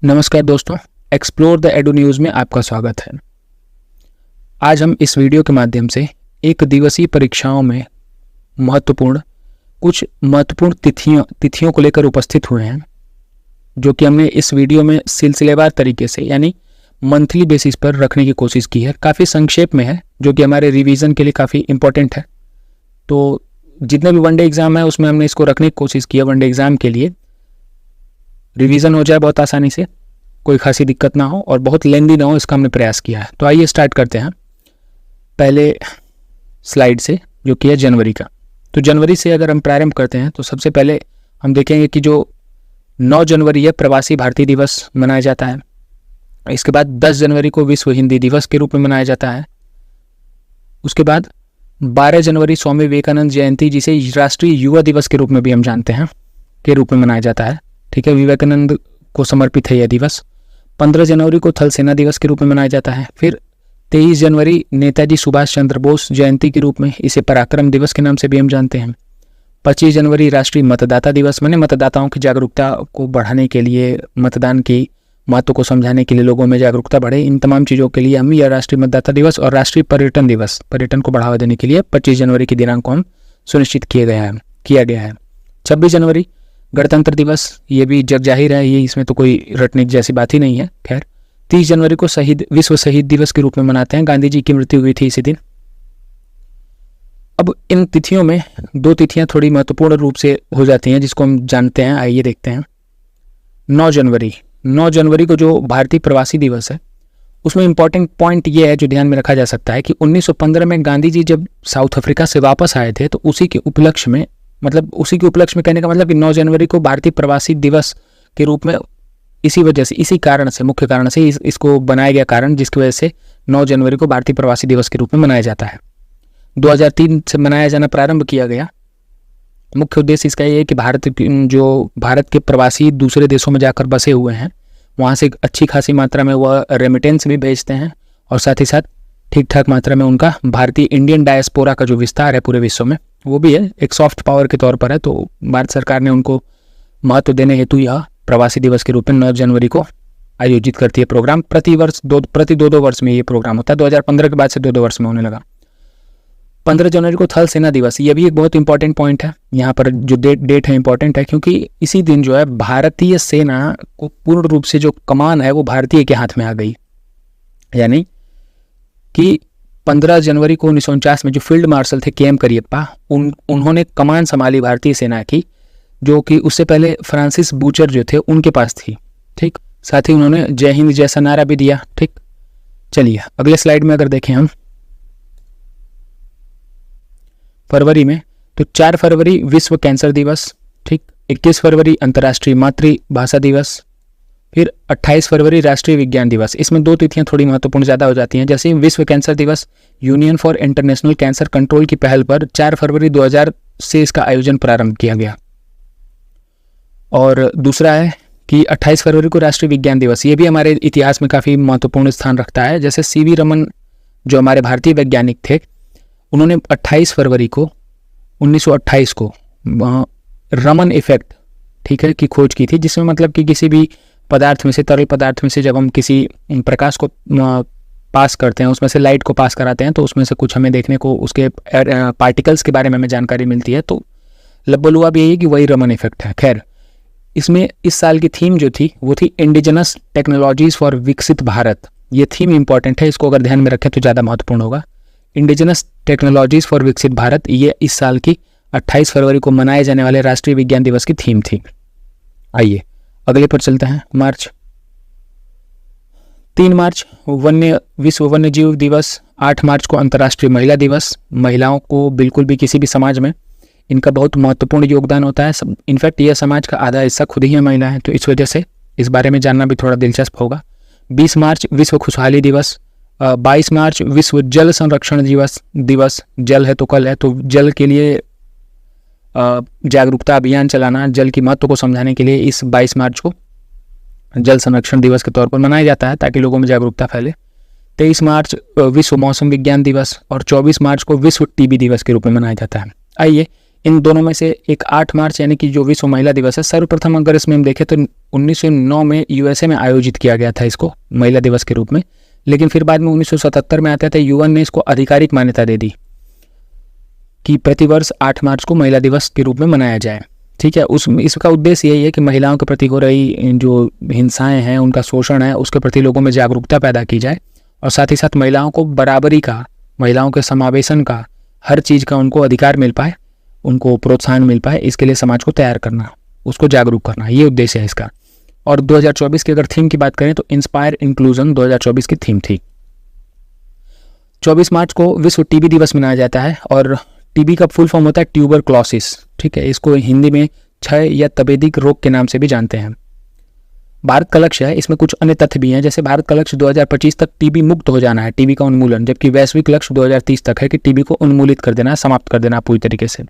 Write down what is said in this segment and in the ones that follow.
नमस्कार दोस्तों, explore the edu news में आपका स्वागत है। आज हम इस वीडियो के माध्यम से एक दिवसीय परीक्षाओं में कुछ महत्वपूर्ण तिथियों को लेकर उपस्थित हुए हैं, जो कि हमने इस वीडियो में सिलसिलेवार तरीके से यानी मंथली बेसिस पर रखने की कोशिश की है। काफ़ी संक्षेप में है, जो कि हमारे रिवीजन के लिए काफ़ी इम्पोर्टेंट है। तो जितने भी वनडे एग्ज़ाम है उसमें हमने इसको रखने की कोशिश की है। वनडे एग्ज़ाम के लिए रिवीजन हो जाए बहुत आसानी से, कोई खासी दिक्कत ना हो और बहुत लेंदी ना हो, इसका हमने प्रयास किया है। तो आइए स्टार्ट करते हैं पहले स्लाइड से, जो कि है जनवरी का। तो जनवरी से अगर हम प्रारंभ करते हैं तो सबसे पहले हम देखेंगे कि जो 9 जनवरी है प्रवासी भारतीय दिवस मनाया जाता है। इसके बाद 10 जनवरी को विश्व हिंदी दिवस के रूप में मनाया जाता है। उसके बाद 12 जनवरी स्वामी विवेकानंद जयंती, जिसे राष्ट्रीय युवा दिवस के रूप में भी हम जानते हैं, के रूप में मनाया जाता है। ठीक है, विवेकानंद को समर्पित है यह दिवस। 15 जनवरी को थल सेना दिवस के रूप में मनाया जाता है। फिर 23 जनवरी नेताजी सुभाष चंद्र बोस जयंती के रूप में, इसे पराक्रम दिवस के नाम से भी हम जानते हैं। 25 जनवरी राष्ट्रीय मतदाता दिवस, माने मतदाताओं की जागरूकता को बढ़ाने के लिए, मतदान की महत्व को समझाने के लिए, लोगों में जागरूकता बढ़े, इन तमाम चीज़ों के लिए हम यह राष्ट्रीय मतदाता दिवस और राष्ट्रीय पर्यटन दिवस, पर्यटन को बढ़ावा देने के लिए 25 जनवरी की दिनांक को हम सुनिश्चित किया गया है। 26 जनवरी गणतंत्र दिवस, ये भी जग जाहिर है, ये इसमें तो कोई रटने जैसी बात ही नहीं है। खैर, 30 जनवरी को विश्व शहीद दिवस के रूप में मनाते हैं। गांधी जी की मृत्यु हुई थी इसी दिन। अब इन तिथियों में 2 तिथियां थोड़ी महत्वपूर्ण रूप से हो जाती हैं, जिसको हम जानते हैं। आइए देखते हैं। 9 जनवरी को जो भारतीय प्रवासी दिवस है, उसमें इंपॉर्टेंट पॉइंट ये है जो ध्यान में रखा जा सकता है कि 1915 में गांधी जी जब साउथ अफ्रीका से वापस आए थे, तो उसी के उपलक्ष्य में कहने का मतलब कि 9 जनवरी को भारतीय प्रवासी दिवस के रूप में मुख्य कारण से इसको बनाया गया, कारण जिसकी वजह से 9 जनवरी को भारतीय प्रवासी दिवस के रूप में मनाया जाता है। 2003 से मनाया जाना प्रारंभ किया गया। मुख्य उद्देश्य इसका ये है कि भारत के प्रवासी दूसरे देशों में जाकर बसे हुए हैं, वहाँ से अच्छी खासी मात्रा में वह रेमिटेंस भी भेजते हैं, और साथ ही साथ ठीक ठाक मात्रा में उनका भारतीय इंडियन डायस्पोरा का जो विस्तार है पूरे विश्व में, वो भी है, एक सॉफ्ट पावर के तौर पर है। तो भारत सरकार ने उनको महत्व देने हेतु यह प्रवासी दिवस के रूप में 9 जनवरी को आयोजित करती है प्रोग्राम। प्रति 2 वर्ष में ये प्रोग्राम होता है। 2015 के बाद से 2 वर्ष में होने लगा। 15 जनवरी को थल सेना दिवस, ये भी एक बहुत इंपॉर्टेंट पॉइंट है। यहाँ पर जो डेट है इंपॉर्टेंट है, क्योंकि इसी दिन जो है भारतीय सेना को पूर्ण रूप से जो कमान है वो भारतीय के हाथ में आ गई। यानी कि 15 जनवरी को 1949 में जो फील्ड मार्शल थे KM करियप्पा, उन्होंने कमान संभाली भारतीय सेना की, जो कि उससे पहले फ्रांसिस बूचर जो थे उनके पास थी। ठीक, साथ ही उन्होंने जय हिंद जैसा नारा भी दिया। ठीक, चलिए अगले स्लाइड में अगर देखें हम फरवरी में, तो 4 फरवरी विश्व कैंसर दिवस। ठीक, 21 फरवरी अंतर्राष्ट्रीय मातृभाषा दिवस। फिर 28 फरवरी राष्ट्रीय विज्ञान दिवस। इसमें 2 तिथियां थोड़ी महत्वपूर्ण ज़्यादा हो जाती हैं। जैसे विश्व कैंसर दिवस, union for international cancer control की पहल पर 4 फरवरी 2000 से इसका आयोजन प्रारंभ किया गया। और दूसरा है कि 28 फरवरी को राष्ट्रीय विज्ञान दिवस, ये भी हमारे इतिहास में काफ़ी महत्वपूर्ण स्थान रखता है। जैसे CV रमन जो हमारे भारतीय वैज्ञानिक थे, उन्होंने 28 फरवरी को 1928 को रमन इफेक्ट, ठीक है, की खोज की थी, जिसमें मतलब कि किसी भी पदार्थ में से, तरल पदार्थ में से जब हम किसी प्रकाश को पास करते हैं, उसमें से लाइट को पास कराते हैं, तो उसमें से कुछ हमें देखने को उसके पार्टिकल्स के बारे में हमें जानकारी मिलती है। तो लब्बलुआ भी यही है कि वही रमन इफेक्ट है। खैर, इसमें इस साल की थीम जो थी वो थी इंडिजिनस टेक्नोलॉजीज फॉर विकसित भारत। ये थीम इंपॉर्टेंट है, इसको अगर ध्यान में रखें तो ज़्यादा महत्वपूर्ण होगा। इंडिजिनस टेक्नोलॉजीज फॉर विकसित भारत, ये इस साल की 28 फरवरी को मनाए जाने वाले राष्ट्रीय विज्ञान दिवस की थीम थी। आइए अगले पर चलते हैं। 3 मार्च विश्व वन्य जीव दिवस। 8 मार्च को अंतर्राष्ट्रीय महिला दिवस। महिलाओं को बिल्कुल भी किसी भी समाज में इनका बहुत महत्वपूर्ण योगदान होता है। इनफैक्ट यह समाज का आधा हिस्सा खुद ही महिला है, तो इस वजह से इस बारे में जानना भी थोड़ा दिलचस्प होगा। 20 मार्च विश्व खुशहाली दिवस। 22 मार्च विश्व जल संरक्षण दिवस। जल है तो कल है, तो जल के लिए जागरूकता अभियान चलाना, जल की महत्व को समझाने के लिए इस 22 मार्च को जल संरक्षण दिवस के तौर पर मनाया जाता है, ताकि लोगों में जागरूकता फैले। 23 मार्च विश्व मौसम विज्ञान दिवस और 24 मार्च को विश्व TB दिवस के रूप में मनाया जाता है। आइए इन दोनों में से एक 8 मार्च यानी कि जो विश्व महिला दिवस है, सर्वप्रथम अगर इसमें हम देखें तो 1909 में यूएसए में आयोजित किया गया था इसको महिला दिवस के रूप में, लेकिन फिर बाद में 1977 में आते थे यूएन ने इसको आधिकारिक मान्यता दे दी कि प्रतिवर्ष 8 मार्च को महिला दिवस के रूप में मनाया जाए। ठीक है, इसका उद्देश्य यही है कि महिलाओं के प्रति हो रही जो हिंसाएं हैं, उनका शोषण है, उसके प्रति लोगों में जागरूकता पैदा की जाए और साथ ही साथ महिलाओं को बराबरी का, महिलाओं के समावेशन का, हर चीज़ का उनको अधिकार मिल पाए, उनको प्रोत्साहन मिल पाए, इसके लिए समाज को तैयार करना, उसको जागरूक करना, ये उद्देश्य है इसका। और 2024 की अगर थीम की बात करें तो इंस्पायर इंक्लूजन 2024 की थीम थी। 24 मार्च को विश्व टीबी दिवस मनाया जाता है और टीबी का फुल फॉर्म होता है ट्यूबरक्लोसिस। ठीक है, इसको हिंदी में क्षय या तपेदिक रोग के नाम से भी जानते हैं। भारत का लक्ष्य है, इसमें कुछ अन्य तथ्य भी हैं, जैसे भारत का लक्ष्य 2025 तक टीबी मुक्त हो जाना है, टीबी का उन्मूलन, जबकि वैश्विक लक्ष्य 2030 तक है कि टीबी को उन्मूलित कर देना, समाप्त कर देना पूरी तरीके से।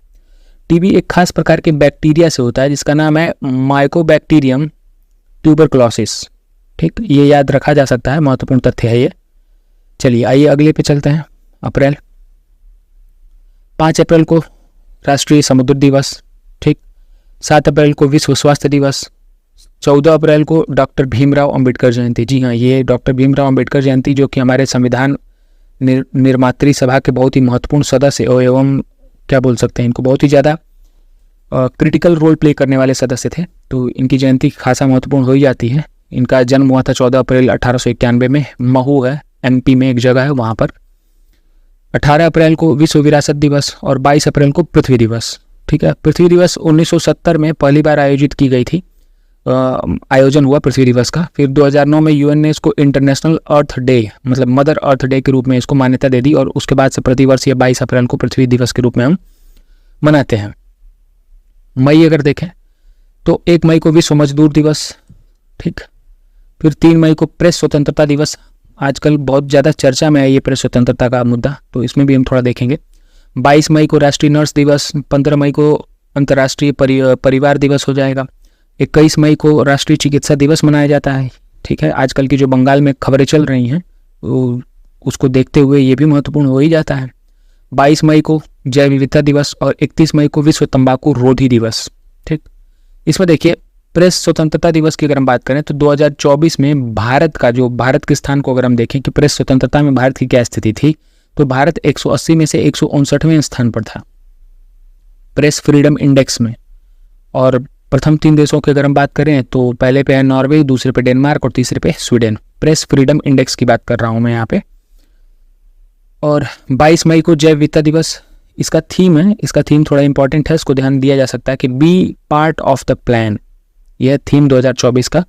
टीबी एक खास प्रकार के बैक्टीरिया से होता है जिसका नाम है माइकोबैक्टीरियम ट्यूबरक्लोसिस। ठीक, ये याद रखा जा सकता है, महत्वपूर्ण तथ्य है ये। चलिए आइए अगले पे चलते हैं। अप्रैल 5 अप्रैल को राष्ट्रीय समुद्र दिवस। ठीक, 7 अप्रैल को विश्व स्वास्थ्य दिवस। 14 अप्रैल को डॉक्टर भीमराव अंबेडकर जयंती। जी हाँ, ये डॉक्टर भीमराव अंबेडकर जयंती जो कि हमारे संविधान निर्मात्री सभा के बहुत ही महत्वपूर्ण सदस्य एवं क्या बोल सकते हैं, इनको बहुत ही ज़्यादा क्रिटिकल रोल प्ले करने वाले सदस्य थे, तो इनकी जयंती खासा महत्वपूर्ण हो ही जाती है। इनका जन्म हुआ था 14 अप्रैल 1891 में, महू है एमपी में एक जगह है वहाँ पर। 18 अप्रैल को विश्व विरासत दिवस और 22 अप्रैल को पृथ्वी दिवस। ठीक है, पृथ्वी दिवस 1970 में पहली बार आयोजित की गई थी, आयोजन हुआ पृथ्वी दिवस का। फिर 2009 में यूएन ने इसको इंटरनेशनल अर्थ डे, मतलब मदर अर्थ डे के रूप में इसको मान्यता दे दी और उसके बाद से प्रतिवर्ष ये 22 अप्रैल को पृथ्वी दिवस के रूप में हम मनाते हैं। मई अगर देखें तो 1 मई को विश्व मजदूर दिवस। ठीक, फिर 3 मई को प्रेस स्वतंत्रता दिवस। आजकल बहुत ज़्यादा चर्चा में है ये प्रेस स्वतंत्रता का मुद्दा, तो इसमें भी हम थोड़ा देखेंगे। 22 मई को राष्ट्रीय नर्स दिवस। 15 मई को अंतर्राष्ट्रीय परिवार दिवस हो जाएगा। 21 मई को राष्ट्रीय चिकित्सा दिवस मनाया जाता है। ठीक है, आजकल की जो बंगाल में खबरें चल रही हैं उसको देखते हुए ये भी महत्वपूर्ण हो ही जाता है। 22 मई को जैव विविधता दिवस और 31 मई को विश्व तंबाकू रोधी दिवस। ठीक, इसमें देखिए प्रेस स्वतंत्रता दिवस की अगर हम बात करें तो 2024 में भारत के स्थान को अगर हम देखें कि प्रेस स्वतंत्रता में भारत की क्या स्थिति थी, तो भारत 180 में से 159वें स्थान पर था प्रेस फ्रीडम इंडेक्स में। और प्रथम 3 देशों की अगर हम बात करें तो पहले पे है नॉर्वे, दूसरे पे डेनमार्क और तीसरे पे स्वीडन। प्रेस फ्रीडम इंडेक्स की बात कर रहा हूं मैं यहाँ पे। और 22 मई को जैव विविधता दिवस, इसका थीम है, इसका थीम थोड़ा इंपॉर्टेंट है, इसको ध्यान दिया जा सकता है कि be part of the plan. यह थीम 2024 का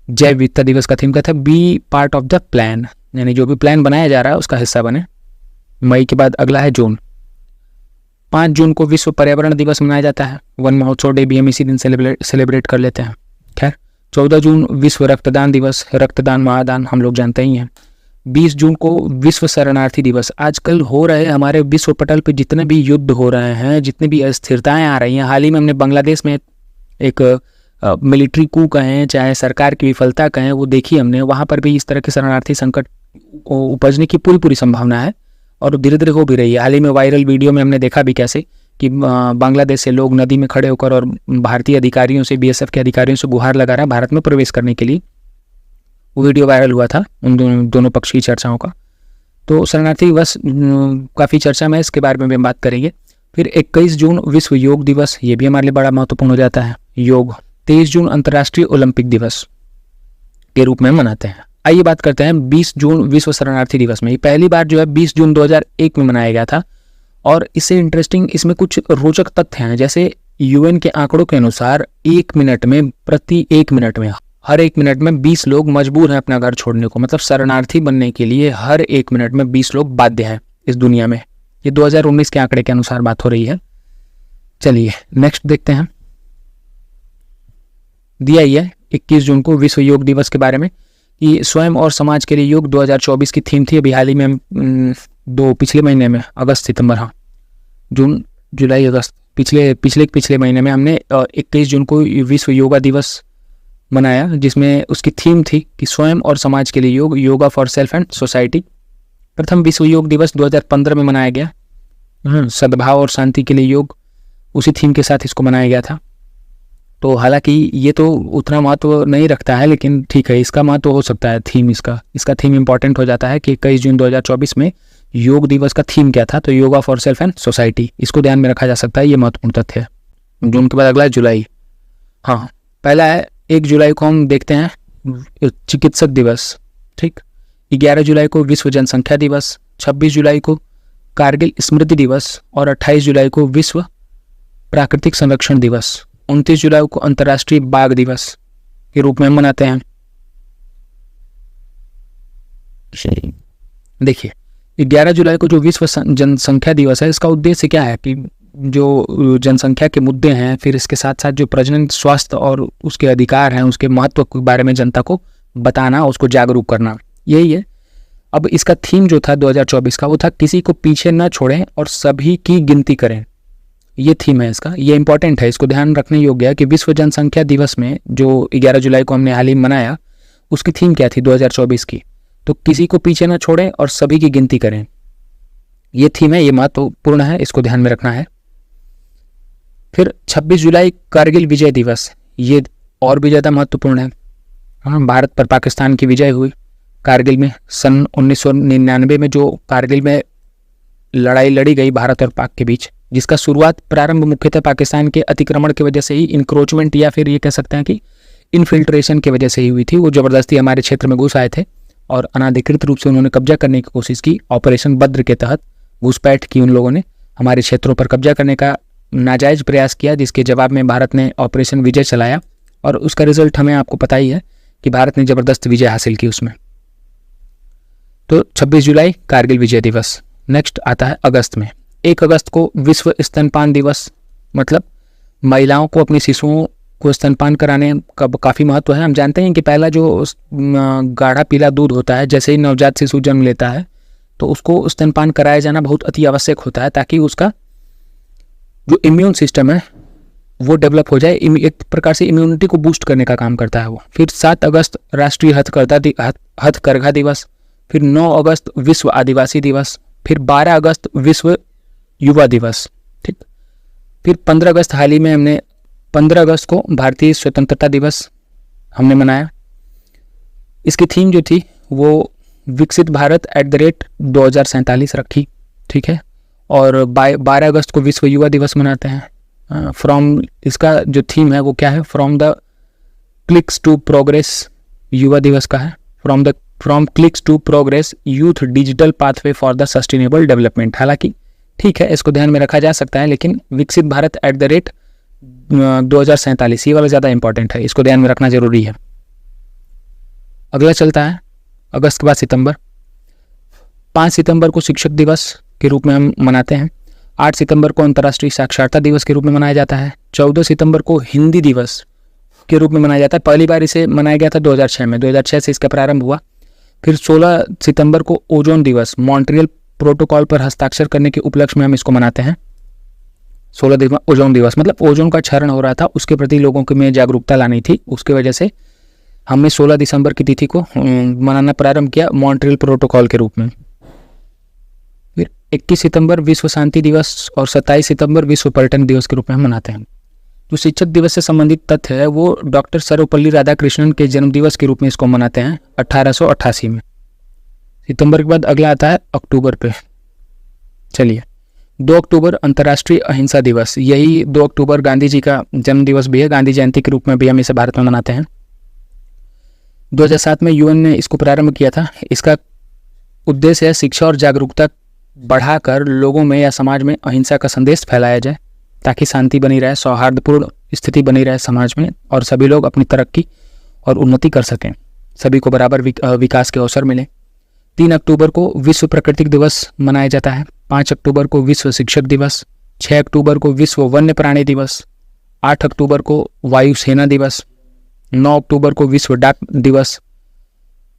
जैव विविधता दिवस का थीम का था, be part of the plan, यानी जो भी प्लान बनाया जा रहा है उसका हिस्सा बने। मई के बाद अगला है जून। 5 जून को विश्व पर्यावरण दिवस मनाया जाता है, वन महोत्सव डे भी हम इसी दिन सेलिब्रेट कर लेते हैं। खैर, 14 जून विश्व रक्तदान दिवस, रक्तदान महादान हम लोग जानते ही हैं। 20 जून को विश्व शरणार्थी दिवस। आजकल हो रहे हमारे विश्व पटल पे जितने भी युद्ध हो रहे हैं, जितनी भी अस्थिरताएं आ रही हैं, हाल ही में हमने बांग्लादेश में एक मिलिट्री कू कहें चाहे सरकार की विफलता कहें, वो देखी हमने, वहाँ पर भी इस तरह के शरणार्थी संकट उपजने की पूरी संभावना है और धीरे धीरे हो भी रही है। हाल ही में वायरल वीडियो में हमने देखा भी कैसे कि बांग्लादेश से लोग नदी में खड़े होकर और भारतीय अधिकारियों से, बीएसएफ के अधिकारियों से गुहार लगा रहा है भारत में प्रवेश करने के लिए। वो वीडियो वायरल हुआ था उन दोनों पक्ष की चर्चाओं का। तो शरणार्थी दिवस काफ़ी चर्चा में, इसके बारे में भी हम बात करेंगे। फिर 21 जून विश्व योग दिवस, ये भी हमारे लिए बड़ा महत्वपूर्ण हो जाता है, योग। 23 जून अंतर्राष्ट्रीय ओलंपिक दिवस के रूप में मनाते हैं। आइए बात करते हैं 20 जून विश्व शरणार्थी दिवस में। ये पहली बार जो है 20 जून 2001 में मनाया गया था और इससे इंटरेस्टिंग, इसमें कुछ रोचक तथ्य हैं। जैसे यूएन के आंकड़ों के अनुसार 1 मिनट में, प्रति 1 मिनट में, हर 1 मिनट में 20 लोग मजबूर हैं अपना घर छोड़ने को। मतलब शरणार्थी बनने के लिए हर 1 मिनट में 20 लोग बाध्य हैं इस दुनिया में। ये 2019 के आंकड़े के अनुसार बात हो रही है। चलिए नेक्स्ट देखते हैं। दिया ही है 21 जून को विश्व योग दिवस के बारे में कि स्वयं और समाज के लिए योग 2024 की थीम थी। अभी हाल ही में पिछले महीने में अगस्त सितंबर, हाँ जून जुलाई अगस्त, पिछले महीने में हमने 21 जून को विश्व योगा दिवस मनाया, जिसमें उसकी थीम थी कि स्वयं और समाज के लिए योग, yoga for self and society. प्रथम विश्व योग दिवस 2015 में मनाया गया, सद्भाव और शांति के लिए योग। उसी थीम के साथ इसको मनाया गया था। तो हालांकि ये तो उतना महत्व नहीं रखता है, लेकिन ठीक है, इसका महत्व हो सकता है। थीम इसका थीम इंपॉर्टेंट हो जाता है कि 21 जून 2024 में योग दिवस का थीम क्या था, तो yoga for self and society, इसको ध्यान में रखा जा सकता है। ये महत्वपूर्ण तथ्य है। जून के बाद अगला है जुलाई। हाँ, पहला है 1 जुलाई को हम देखते हैं चिकित्सक दिवस, ठीक। 11 जुलाई को विश्व जनसंख्या दिवस, 26 जुलाई को कारगिल स्मृति दिवस और 28 जुलाई को विश्व प्राकृतिक संरक्षण दिवस। 29 जुलाई को अंतर्राष्ट्रीय बाघ दिवस के रूप में मनाते हैं। देखिए, 11 जुलाई को जो विश्व जनसंख्या दिवस है, इसका उद्देश्य क्या है कि जो जनसंख्या के मुद्दे हैं, फिर इसके साथ साथ जो प्रजनन स्वास्थ्य और उसके अधिकार हैं, उसके महत्व के बारे में जनता को बताना, उसको जागरूक करना, यही है। अब इसका थीम जो था 2024 का, वो था किसी को पीछे न छोड़ें और सभी की गिनती करें। ये थीम है इसका, ये इंपॉर्टेंट है, इसको ध्यान रखने योग्य है कि विश्व जनसंख्या दिवस में जो 11 जुलाई को हमने हाल ही मनाया, उसकी थीम क्या थी 2024 की, तो किसी को पीछे न छोड़ें और सभी की गिनती करें। ये थीम है, ये महत्वपूर्ण है, इसको ध्यान में रखना है। फिर 26 जुलाई कारगिल विजय दिवस, ये और भी ज़्यादा महत्वपूर्ण है। हाँ, भारत पर पाकिस्तान की विजय हुई कारगिल में सन 1999 में, जो कारगिल में लड़ाई लड़ी गई भारत और पाक के बीच, जिसका शुरुआत प्रारंभ मुख्यतः पाकिस्तान के अतिक्रमण की वजह से ही, इंक्रोचमेंट या फिर ये कह सकते हैं कि इन्फिल्ट्रेशन की वजह से ही हुई थी। वो ज़बरदस्ती हमारे क्षेत्र में घुस आए थे और अनाधिकृत रूप से उन्होंने कब्जा करने की कोशिश की। ऑपरेशन बद्र के तहत घुसपैठ की उन लोगों ने, हमारे क्षेत्रों पर कब्जा करने का नाजायज प्रयास किया, जिसके जवाब में भारत ने ऑपरेशन विजय चलाया और उसका रिजल्ट हमें आपको पता ही है कि भारत ने ज़बरदस्त विजय हासिल की उसमें। तो 26 जुलाई कारगिल विजय दिवस। नेक्स्ट आता है अगस्त में। 1 अगस्त को विश्व स्तनपान दिवस, मतलब महिलाओं को अपने शिशुओं को स्तनपान कराने का काफ़ी महत्व है। हम जानते हैं कि पहला जो गाढ़ा पीला दूध होता है, जैसे ही नवजात शिशु जन्म लेता है तो उसको स्तनपान कराया जाना बहुत अति आवश्यक होता है, ताकि उसका जो इम्यून सिस्टम है वो डेवलप हो जाए। एक प्रकार से इम्यूनिटी को बूस्ट करने का काम करता है वो। फिर 7 अगस्त राष्ट्रीय हथकरघा दिवस, फिर 9 अगस्त विश्व आदिवासी दिवस, फिर 12 अगस्त विश्व युवा दिवस, ठीक। फिर 15 अगस्त हाल ही में हमने 15 अगस्त को भारतीय स्वतंत्रता दिवस हमने मनाया। इसकी थीम जो थी वो विकसित भारत @2047 रखी, ठीक है। और 12 अगस्त को विश्व युवा दिवस मनाते हैं। इसका जो थीम है वो क्या है, from the clicks to progress युवा दिवस का है। From clicks to progress youth digital pathway for the sustainable development. हालांकि ठीक है, इसको ध्यान में रखा जा सकता है, लेकिन विकसित भारत @2047 ये वाला ज़्यादा इंपॉर्टेंट है, इसको ध्यान में रखना जरूरी है। अगला चलता है अगस्त के बाद सितंबर। 5 सितंबर को शिक्षक दिवस के रूप में हम मनाते हैं। 8 सितंबर को अंतर्राष्ट्रीय साक्षरता दिवस के रूप में मनाया जाता है। 14 सितंबर को हिंदी दिवस के रूप में मनाया जाता है। पहली बार इसे मनाया गया था 2006 में, 2006 से इसका प्रारंभ हुआ। फिर 16 सितंबर को ओजोन दिवस, मॉन्ट्रियल प्रोटोकॉल पर हस्ताक्षर करने के उपलक्ष्य में हम इसको मनाते हैं। 16 ओजोन दिवस, मतलब ओजोन का क्षरण हो रहा था, उसके प्रति लोगों के में जागरूकता लानी थी, उसकी वजह से हमने 16 दिसंबर की तिथि को मनाना प्रारंभ किया मॉन्ट्रियल प्रोटोकॉल के रूप में। फिर 21 सितंबर विश्व शांति दिवस और 27 सितंबर विश्व पर्यटन दिवस के रूप में हम मनाते हैं। जो शिक्षक दिवस से संबंधित तथ्य है वो डॉक्टर सर्वपल्ली राधाकृष्णन के जन्म दिवस के रूप में इसको मनाते हैं 1888 में। सितंबर के बाद अगला आता है अक्टूबर पे। चलिए, 2 अक्टूबर अंतर्राष्ट्रीय अहिंसा दिवस। यही 2 अक्टूबर गांधी जी का जन्म दिवस भी है, गांधी जयंती के रूप में भी हम इसे भारत में मनाते हैं। 2007 में यूएन ने इसको प्रारंभ किया था। इसका उद्देश्य है शिक्षा और जागरूकता बढ़ाकर लोगों में या समाज में अहिंसा का संदेश फैलाया जाए, ताकि शांति बनी रहे, सौहार्दपूर्ण स्थिति बनी रहे समाज में और सभी लोग अपनी तरक्की और उन्नति कर सकें, सभी को बराबर विकास के अवसर मिले। 3 अक्टूबर को विश्व प्राकृतिक दिवस मनाया जाता है। 5 अक्टूबर को विश्व शिक्षक दिवस। 6 अक्टूबर को विश्व वन्य प्राणी दिवस। 8 अक्टूबर को वायुसेना दिवस। 9 अक्टूबर को विश्व डाक दिवस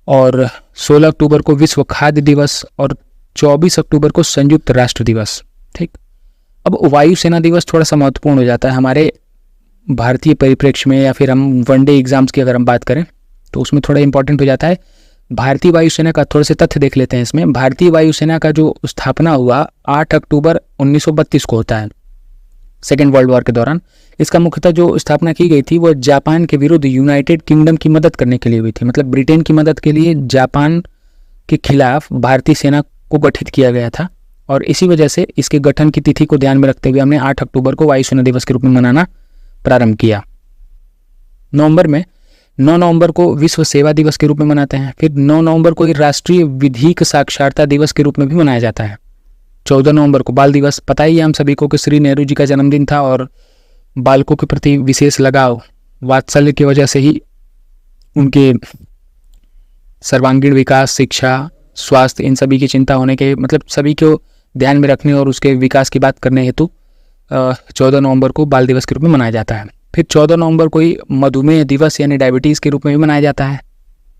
और 16 अक्टूबर को विश्व खाद्य दिवस और 24 अक्टूबर को संयुक्त राष्ट्र दिवस। ठीक, अब वायुसेना दिवस थोड़ा सा महत्वपूर्ण हो जाता है हमारे भारतीय परिप्रेक्ष्य में, या फिर हम वनडे एग्जाम्स की अगर हम बात करें तो उसमें थोड़ा इंपॉर्टेंट हो जाता है। भारतीय वायुसेना का थोड़े से तथ्य देख लेते हैं इसमें। भारतीय वायुसेना का जो स्थापना हुआ 8 अक्टूबर 1932 को होता है। सेकेंड वर्ल्ड वॉर के दौरान। इसका मुख्यतः जो स्थापना की गई थी वो जापान के विरुद्ध यूनाइटेड किंगडम की मदद करने के लिए हुई थी। मतलब ब्रिटेन की मदद के लिए जापान के खिलाफ भारतीय सेना को गठित किया गया था और इसी वजह से इसके गठन की तिथि को ध्यान में रखते हुए हमने 8 अक्टूबर को वायुसेना दिवस के रूप में मनाना प्रारंभ किया। नवंबर में 9 नवंबर को विश्व सेवा दिवस के रूप में मनाते हैं। फिर 9 नवंबर को राष्ट्रीय विधिक साक्षरता दिवस के रूप में भी मनाया जाता है। 14 नवंबर को बाल दिवस, पता ही है हम सभी को कि श्री नेहरू जी का जन्मदिन था और बालकों के प्रति विशेष लगाव वात्सल्य की वजह से ही उनके सर्वांगीण विकास, शिक्षा, स्वास्थ्य, इन सभी की चिंता होने के मतलब सभी को ध्यान में रखने और उसके विकास की बात करने हेतु 14 नवंबर को बाल दिवस के रूप में मनाया जाता है। फिर 14 नवंबर को ही मधुमेह दिवस यानी डायबिटीज़ के रूप में भी मनाया जाता है।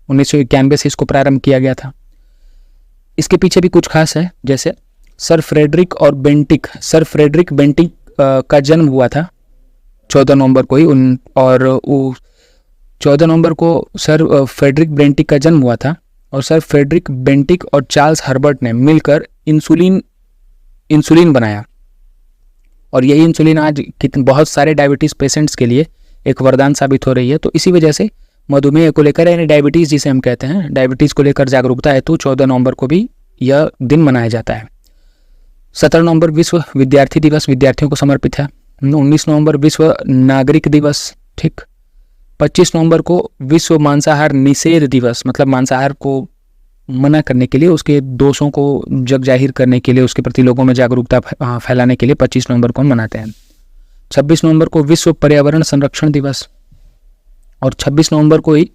1991 से इसको प्रारंभ किया गया था। इसके पीछे भी कुछ खास है, जैसे सर फ्रेडरिक बेंटिक का जन्म हुआ था 14 नवंबर को ही और 14 नवंबर को सर फ्रेडरिक बेंटिक का जन्म हुआ था और सर फ्रेडरिक बेंटिक और चार्ल्स हर्बर्ट ने मिलकर इंसुलिन बनाया और यही इंसुलिन आज बहुत सारे डायबिटीज़ पेशेंट्स के लिए एक वरदान साबित हो रही है। तो इसी वजह से मधुमेह को लेकर यानी डायबिटीज़ जिसे हम कहते हैं, डायबिटीज़ को लेकर जागरूकता हेतु 14 नवंबर को भी यह दिन मनाया जाता है। 17 नवंबर विश्व विद्यार्थी दिवस विद्यार्थियों को समर्पित है। 19 नवंबर विश्व नागरिक दिवस, ठीक। 25 नवंबर को विश्व मांसाहार निषेध दिवस, मतलब मांसाहार को मना करने के लिए, उसके दोषों को जग जाहिर करने के लिए, उसके प्रति लोगों में जागरूकता फैलाने के लिए 25 नवंबर को मनाते हैं। 26 नवंबर को विश्व पर्यावरण संरक्षण दिवस और 26 नवंबर को ही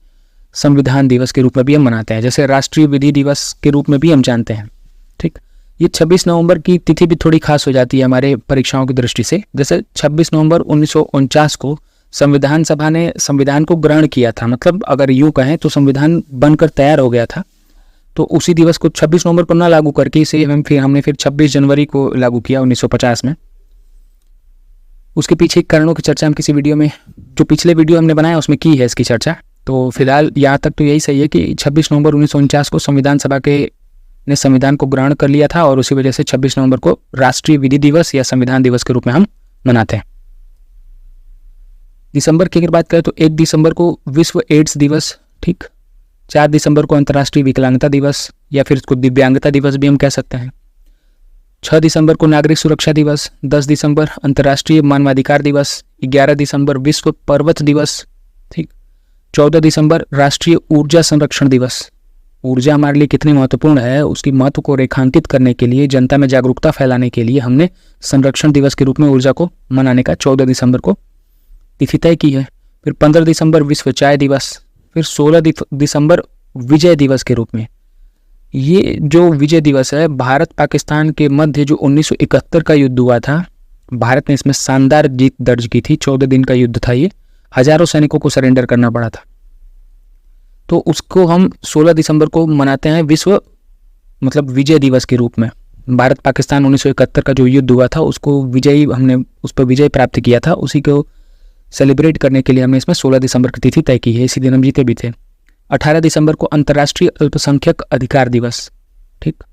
संविधान दिवस के रूप में भी हम मनाते हैं, जैसे राष्ट्रीय विधि दिवस के रूप में भी हम जानते हैं, ठीक। ये 26 नवंबर की तिथि भी थोड़ी खास हो जाती है हमारे परीक्षाओं की दृष्टि से। जैसे 26 नवंबर 1949 को संविधान सभा ने संविधान को ग्रहण किया था, मतलब अगर यूँ कहें तो संविधान बनकर तैयार हो गया था। तो उसी दिवस को 26 नवंबर को ना लागू करके इसे हमने फिर 26 जनवरी को लागू किया 1950 में। उसके पीछे कारणों की चर्चा हम किसी वीडियो में, जो पिछले वीडियो हमने बनाया उसमें की है इसकी चर्चा। तो फिलहाल यहाँ तक तो यही सही है कि 26 नवंबर 1949 को संविधान सभा ने संविधान को ग्रहण कर लिया था और उसी वजह से 26 नवंबर को राष्ट्रीय विधि दिवस या संविधान दिवस के रूप में हम मनाते हैं। दिसंबर की अगर बात करें तो 1 दिसंबर को विश्व एड्स दिवस, ठीक। 4 दिसंबर को अंतर्राष्ट्रीय विकलांगता दिवस या फिर इसको दिव्यांगता दिवस भी हम कह सकते हैं। 6 दिसंबर को नागरिक सुरक्षा दिवस, 10 दिसंबर अंतर्राष्ट्रीय मानवाधिकार दिवस, 11 दिसंबर विश्व पर्वत दिवस, ठीक। 14 दिसंबर राष्ट्रीय ऊर्जा संरक्षण दिवस। ऊर्जा हमारे लिए कितनी महत्वपूर्ण है उसकी महत्व को रेखांकित करने के लिए, जनता में जागरूकता फैलाने के लिए हमने संरक्षण दिवस के रूप में ऊर्जा को मनाने का 14 दिसंबर को तिथि तय की है। फिर 15 दिसंबर विश्व चाय दिवस, फिर 16 दिसंबर विजय दिवस के रूप में। ये जो विजय दिवस है, भारत पाकिस्तान के मध्य जो 1971 का युद्ध हुआ था, भारत ने इसमें शानदार जीत दर्ज की थी। 14 दिन का युद्ध था ये, हजारों सैनिकों को सरेंडर करना पड़ा था। तो उसको हम 16 दिसंबर को मनाते हैं विश्व मतलब विजय दिवस के रूप में। भारत पाकिस्तान 1971 का जो युद्ध हुआ था उसको हमने उस पर विजय प्राप्त किया था, उसी को सेलिब्रेट करने के लिए हमने इसमें 16 दिसंबर की तिथि तय की है। इसी दिन हम जीते भी थे। 18 दिसंबर को अंतर्राष्ट्रीय अल्पसंख्यक अधिकार दिवस, ठीक।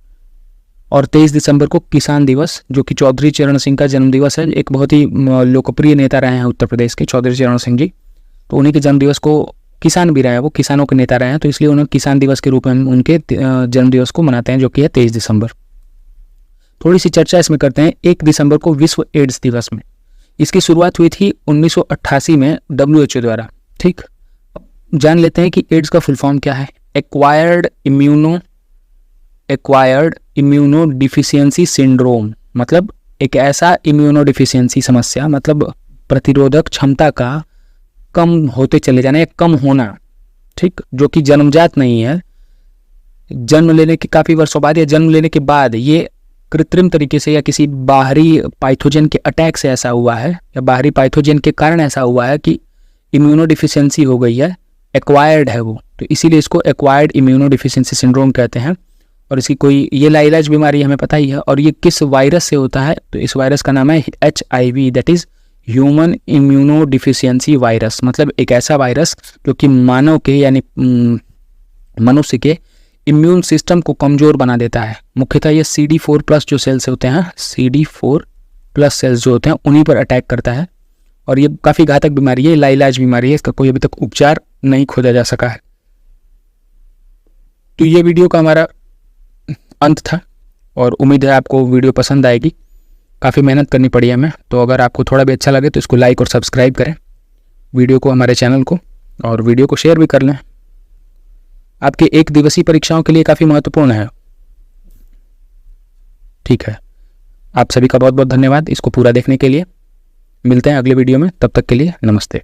और 23 दिसंबर को किसान दिवस, जो कि चौधरी चरण सिंह का जन्म दिवस है। एक बहुत ही लोकप्रिय नेता रहे हैं उत्तर प्रदेश के चौधरी चरण सिंह जी, तो उन्हीं के जन्म दिवस को, किसान भी रहे हैं वो, किसानों के नेता रहे हैं, तो इसलिए उन्हें किसान दिवस के रूप में उनके जन्म दिवस को मनाते हैं, जो कि है 23 दिसंबर। थोड़ी सी चर्चा इसमें करते हैं। 1 दिसंबर को विश्व एड्स दिवस में, इसकी शुरुआत हुई थी 1988 में WHO द्वारा, ठीक। जान लेते हैं कि एड्स का फुल फॉर्म क्या है। एक्वायर्ड इम्यूनो डिफिशियंसी सिंड्रोम, मतलब एक ऐसा इम्यूनो डिफिशियंसी समस्या, मतलब प्रतिरोधक क्षमता का कम होते चले जाना या कम होना, ठीक, जो कि जन्मजात नहीं है। जन्म लेने के काफ़ी वर्षों बाद या जन्म लेने के बाद ये कृत्रिम तरीके से या किसी बाहरी पाइथोजन के अटैक से ऐसा हुआ है या बाहरी पाइथोजन के कारण ऐसा हुआ है कि इम्यूनो डिफिशियंसी हो गई है, एक्वायर्ड है वो, तो इसीलिए इसको एक्वायर्ड इम्यूनो डिफिशियंसी सिंड्रोम कहते हैं। और इसकी कोई ये लाइलाज बीमारी हमें पता ही है। और ये किस वायरस से होता है, तो इस वायरस का नाम है HIV, that is human immuno deficiency virus, मतलब एक ऐसा वायरस जो कि मानव के यानी मनुष्य के इम्यून सिस्टम को कमज़ोर बना देता है। मुख्यतः ये CD4+ जो सेल्स होते हैं, CD4 प्लस सेल्स जो होते हैं उन्हीं पर अटैक करता है और ये काफ़ी घातक बीमारी है, लाइलाज बीमारी है, इसका कोई अभी तक उपचार नहीं खोजा जा सका है। तो ये वीडियो का हमारा अंत था और उम्मीद है आपको वीडियो पसंद आएगी। काफ़ी मेहनत करनी पड़ी है हमें, तो अगर आपको थोड़ा भी अच्छा लगे तो इसको लाइक और सब्सक्राइब करें वीडियो को, हमारे चैनल को, और वीडियो को शेयर भी कर लें। आपकी 1 दिवसीय परीक्षाओं के लिए काफ़ी महत्वपूर्ण है। ठीक है, आप सभी का बहुत बहुत धन्यवाद इसको पूरा देखने के लिए। मिलते हैं अगले वीडियो में, तब तक के लिए नमस्ते।